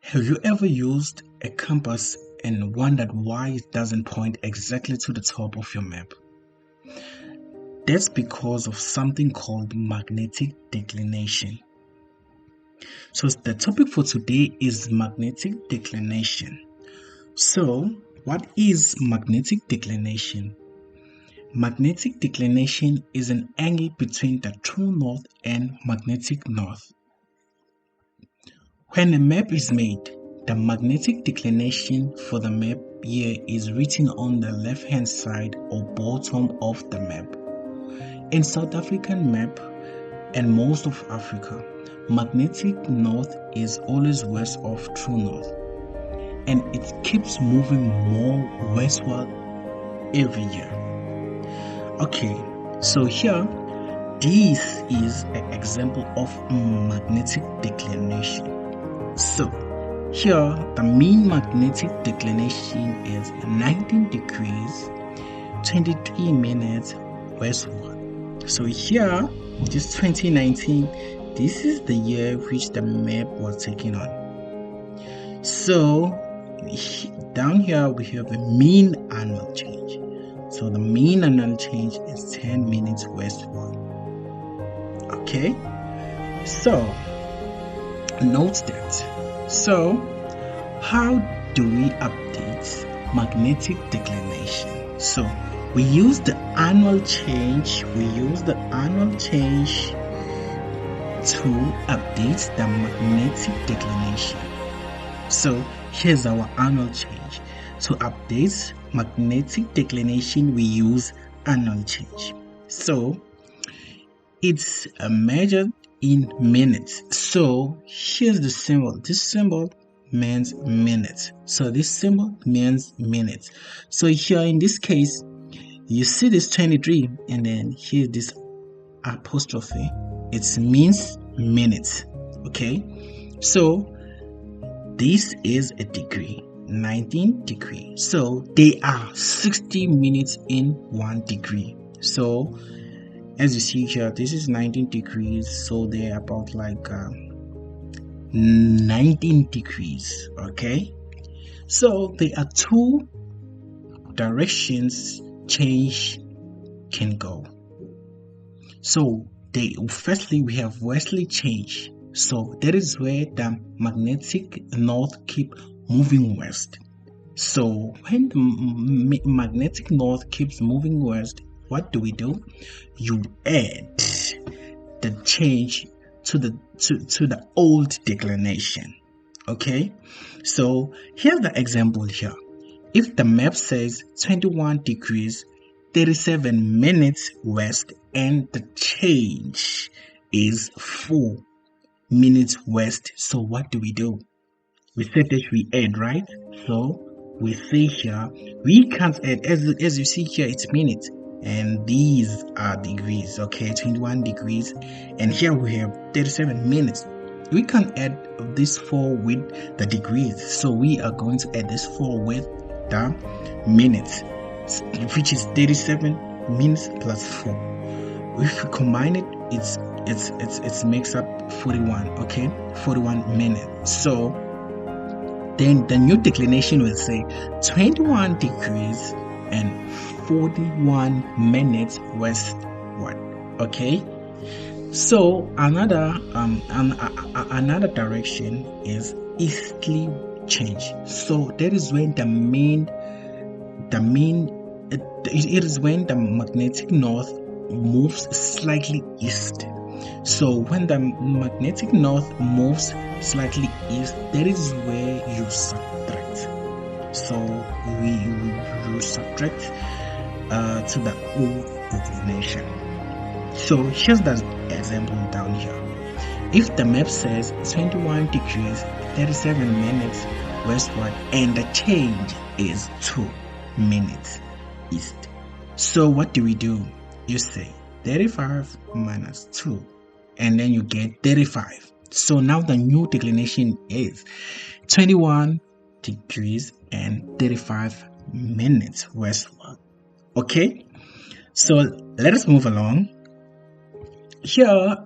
Have you ever used a compass and wondered why it doesn't point exactly to the top of your map? That's because of something called magnetic declination. So the topic for today is magnetic declination. So what is magnetic declination? Magnetic declination is an angle between the true north and magnetic north. When a map is made, the magnetic declination for the map here is written on the left-hand side or bottom of the map. In South African map and most of Africa, magnetic north is always west of true north, and it keeps moving more westward every year. Okay, so here, this is an example of magnetic declination. So, here the mean magnetic declination is 19 degrees 23 minutes westward. So here, this 2019, this is the year which the map was taken on. So down here we have the mean annual change. So the mean annual change is 10 minutes westward. Okay, so note that. So how do we update magnetic declination? So we use the annual change. To update the magnetic declination. So here's our annual change. To update magnetic declination, we use annual change. So it's measured in minutes. So here's the symbol. This symbol means minutes. So this symbol means minutes. So here in this case, you see this 23 and then here's this apostrophe. It means minutes. Okay, so this is a degree, 19 degrees. So they are 60 minutes in 1 degree. So as you see here, this is 19 degrees, so they're about like 19 degrees. Okay, so there are two directions change can go. So firstly we have westerly change. So that is where the magnetic north keep moving west. So when the magnetic north keeps moving west, what do? You add the change to the old declination. Okay, so here's the example here. If the map says 21 degrees 37 minutes west and the change is 4 minutes west, so what do? We said that we add, right? So we say here we can't add. As you see here, it's minutes and these are degrees. Okay, 21 degrees and here we have 37 minutes. We can add this 4 with the degrees, so we are going to add this 4 with the minutes, which is 37 minutes plus 4. If we combine it, it makes up 41. Okay, 41 minutes. So then the new declination will say 21 degrees and 41 minutes westward. Okay, so another direction is easterly change. So that is when it is when the magnetic north moves slightly east. So when the magnetic north moves slightly east, that is where you subtract. So we subtract to the old declination. So here's the example down here. If the map says 21 degrees 37 minutes westward and the change is 2 minutes east, so what do? You say 35 minus 2 and then you get 35. So now the new declination is 21 degrees and 35 minutes westward. Okay, so let us move along. Here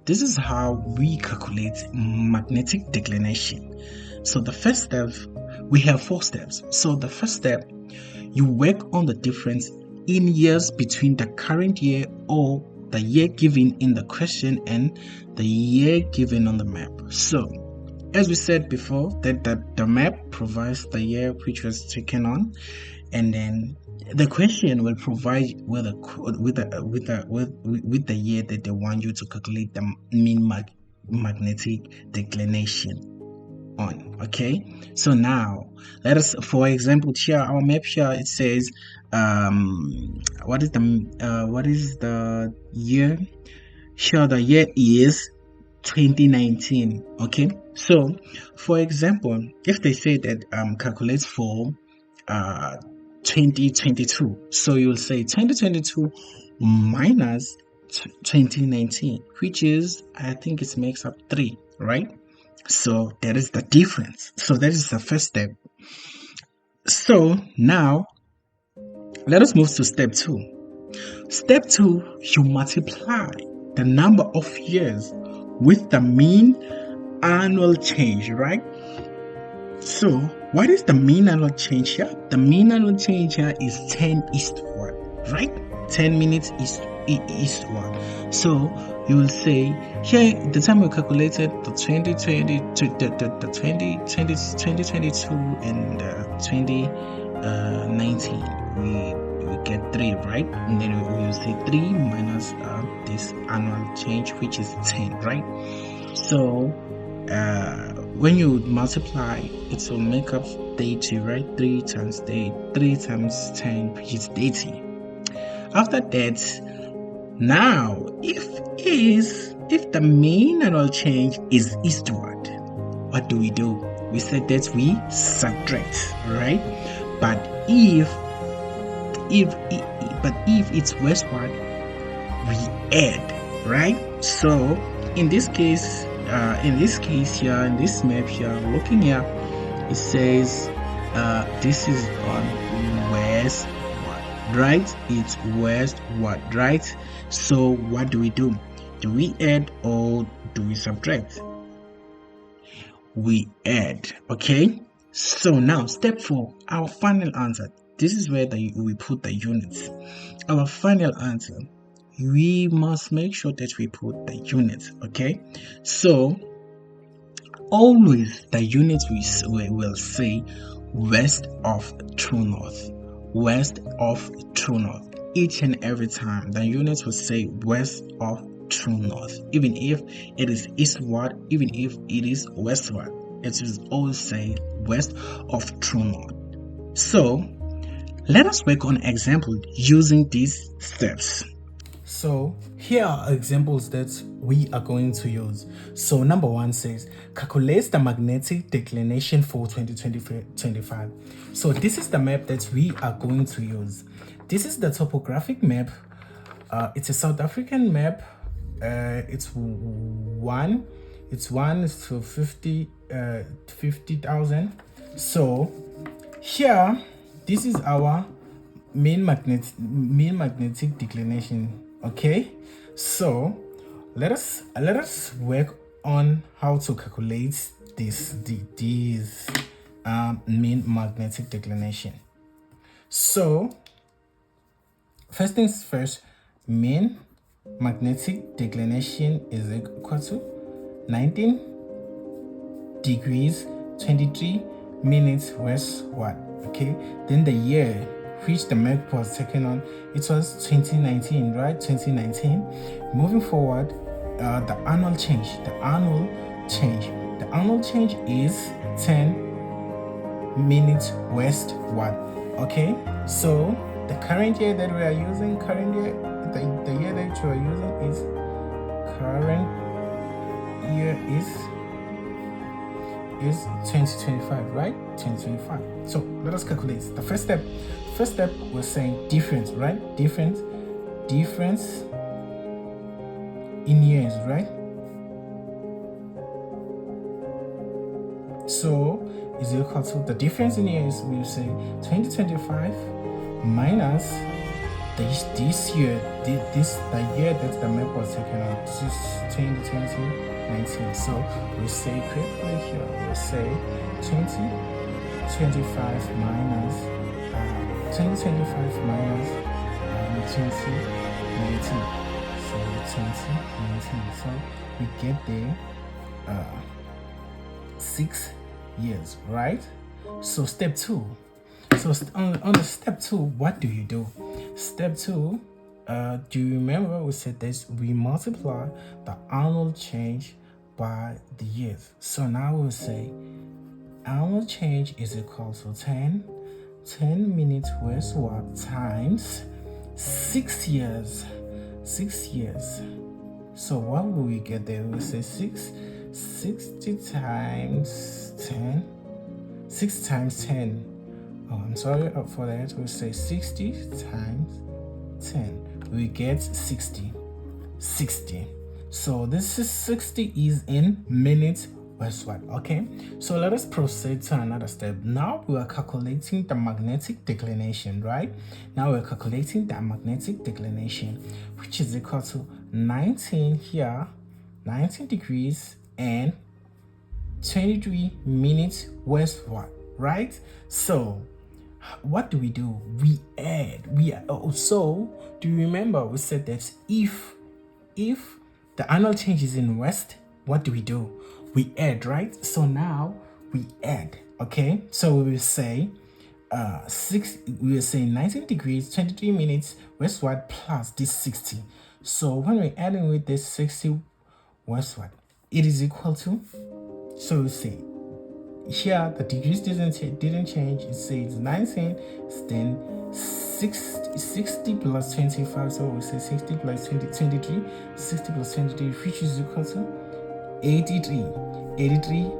this is how we calculate magnetic declination. So the first step, we have 4 steps. So the first step, you work on the difference in years between the current year or the year given in the question and the year given on the map. So as we said before, that the map provides the year which was taken on, and then the question will provide with the year that they want you to calculate the mean magnetic declination on. Okay, so now let us, for example, here our map here, it says what is the year here? The year is 2019. Okay, so for example, if they say that calculates for 2022, so you'll say 2022 minus 2019, which is, I think it makes up 3, right? So that is the difference. So that is the first step. So now let us move to step 2. Step 2, you multiply the number of years with the mean annual change, right? So what is the mean annual change here? The mean annual change here is 10 eastward, right? 10 minutes eastward. So you will say here, the time we calculated the 2020 to the 2022 and 2019, we get 3, right? And then we will say 3 minus this annual change, which is 10, right? So when you multiply, it will make up 30, right? 3 times 3 times 10, which is 80. After that, now if the mean annual change is eastward, what do? We said that we subtract, right? But if it's westward, we add, right? So in this case here, in this map here, looking here, it says this is on westward, right? It's westward, right? So what do? Do we add or do we subtract? We add. Okay, so now step 4, our final answer. This is where we put the units. Our final answer, we must make sure that we put the units. Okay, so always the units we will say west of true north. West of true north. Each and every time the units will say west of true north, even if it is eastward, even if it is westward, it will always say west of true north. So let us work on examples using these steps. So here are examples that we are going to use. So number 1 says calculate the magnetic declination for 2025. So this is the map that we are going to use. This is the topographic map. It's a South African map. It's 1 to 50,000. So here, this is our mean magnetic declination. Okay, so let us work on how to calculate these mean magnetic declination. So first things first, mean magnetic declination is equal to 19 degrees 23 minutes westward. Okay, then the year which the map was taken on, it was 2019, right? 2019. Moving forward, the annual change is 10 minutes westward. Okay, so the current year that we are using, the year that you are using is current year is 2025, right? 2025. So let us calculate. The first step was saying difference, right? Difference in years, right? So is equal to the difference in years. We will say 2025 minus this year, the year that the map was taken out, this is 2019. So we say quickly here, we say 2025 minus 2025 minus 2019. So 2019. So we get there 6 years, right? So step 2. So on the step 2, what do you do? Step 2, do you remember we said this? We multiply the annual change by the years. So now we'll say annual change is equal to 10 minutes westward times 6 years. 6 years. So what will we get there? We'll say 60 times 10. 6 times 10. Oh, I'm sorry for that. We'll say 60 times 10. We get 60. So this is 60 is in minutes westward. Okay. So let us proceed to another step. Now we are calculating the magnetic declination, right? Now we're calculating the magnetic declination, which is equal to 19 here, 19 degrees and 23 minutes westward, right? So what do? We add. So do you remember we said that if the annual change is in west, what do? We add, right? So now we add. Okay, so we will say 19 degrees 23 minutes westward plus this 60. So when we're adding with this 60 westward, it is equal to, so we say here the degrees didn't change. It says 19, then 60 plus 25. So we say 60 plus 23, 60 plus 23, which is equal to 83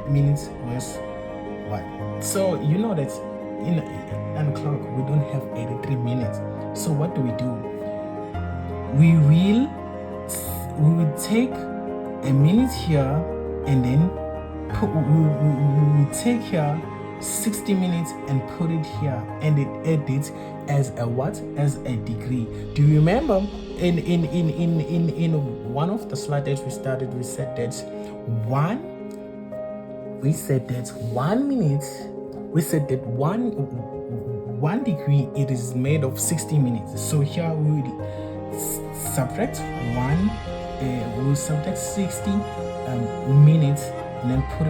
minutes westward. So you know that in an clock we don't have 83 minutes. So what do? We will take a minute here and then we will take here 60 minutes and put it here, and it edits as a what? As a degree. Do you remember in one of the slides that we started, we said that 1 minute, we said that one degree, it is made of 60 minutes. So here we will subtract 60 minutes and then put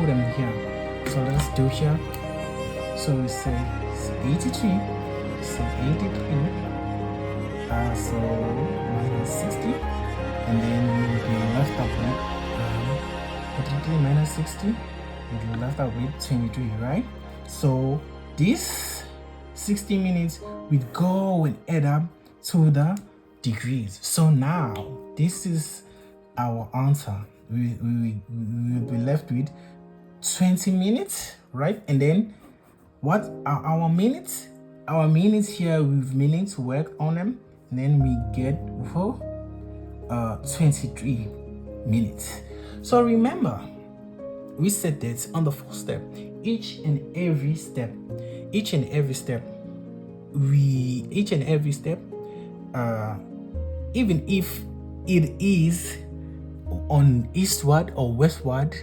them here. So let's do here. So we say 83. So 83. So minus 60, and then we will be left up with 83 minus 60. We'll be left up with 23, right? So this 60 minutes we go and add up to the degrees. So now this is our answer. We will be left with 20 minutes, right? And then what are our minutes? Our minutes here, we've minutes to work on them, and then we get 23 minutes. So remember, we said that on the first step, each and every step, even if it is on eastward or westward,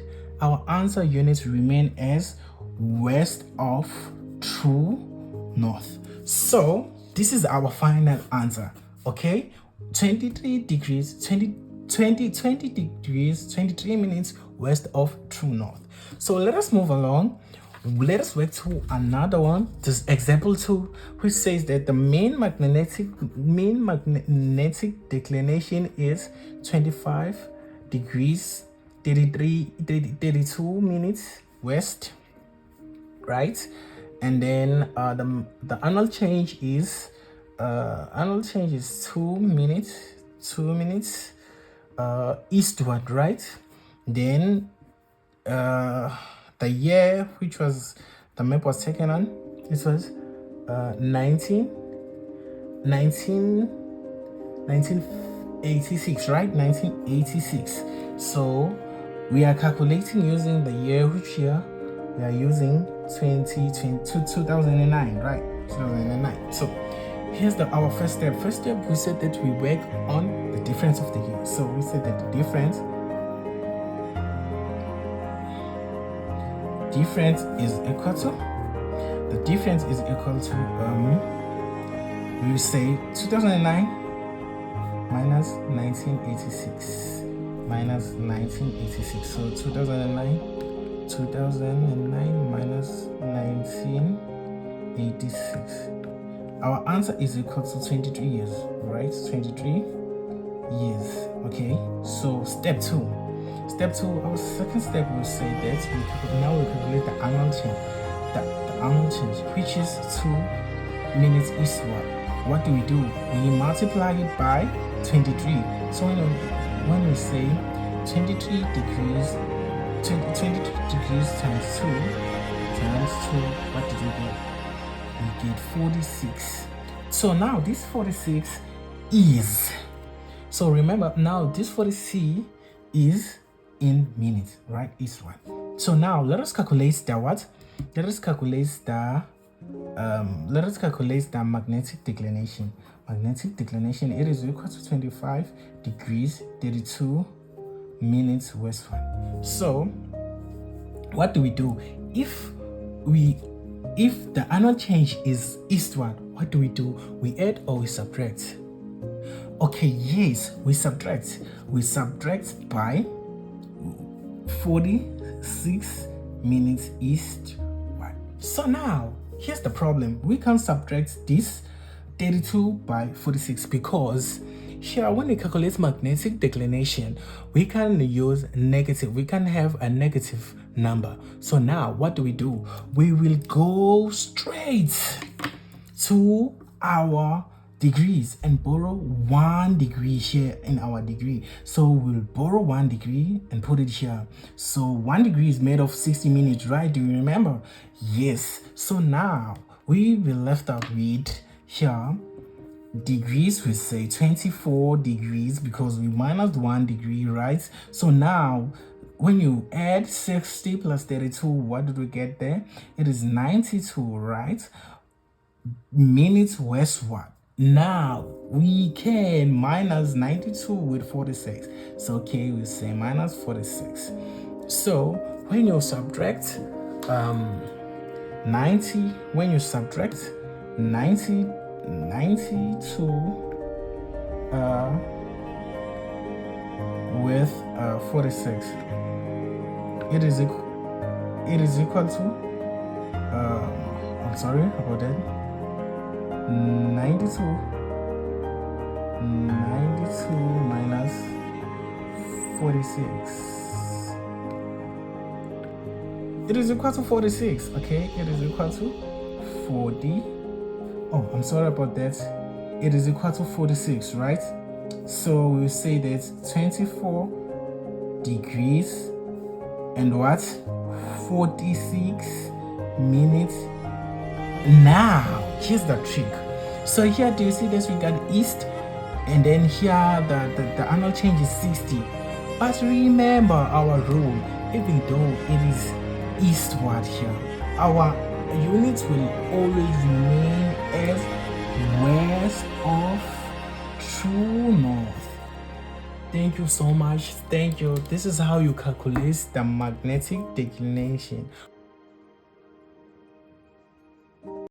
our answer units remain as west of true north. So this is our final answer. Okay, 23 degrees 20 degrees 23 minutes west of true north. So let us move along. Let us work to another one. This example 2, which says that the mean magnetic declination is 25 degrees 32 minutes west, right? And then the annual change is 2 minutes eastward, right? Then the year which was the map was taken on, this was 1986, right? 1986. So we are calculating using the year, which year we are using 2009, right? 2009. So here's our first step. First step, we said that we work on the difference of the year. So we said that the difference is equal to, we will say 2009 minus 1986 So 2009 minus 1986. Our answer is equal to 23 years, right? 23 years. Okay, so step two, our second step will say that we calculate the annual change, which is 2 minutes eastward. What do? We multiply it by 23. So when we say 23 degrees times 2, what did we get? We get 46. So now this 46 is, so remember now this 46 is in minutes, right? Eastward. So now let us calculate the what? Let us calculate the magnetic declination. It is equal to 25 degrees 32 minutes westward. So what do? If the annual change is eastward, what do? We add or we subtract? Okay, yes, we subtract. We subtract by 46 minutes eastward. So now here's the problem. We can subtract this 32 by 46 because here when we calculate magnetic declination, we can use negative. We can have a negative number. So now what do? We will go straight to our degrees and borrow 1 degree here in our degree. So we'll borrow 1 degree and put it here. So 1 degree is made of 60 minutes, right? Do you remember? Yes. So now we will left out with here degrees. We say 24 degrees because we minus 1 degree, right? So now when you add 60 plus 32, what did we get there? It is 92, right? Minutes westward. Now we can minus 92 with 46. So okay, we say minus 46. So when you subtract 92 with 46, it is equal to I'm sorry about that. 92 minus 46. It is equal to 46. Okay, it is equal to 40. Oh, I'm sorry about that. It is equal to 46, right? So we'll say that 24 degrees and what? 46 minutes. Now here's the trick. So here, do you see this? We got east, and then here the annual change is 60. But remember our rule, even though it is eastward here, our units will always remain as west of true north. Thank you so much. Thank you. This is how you calculate the magnetic declination.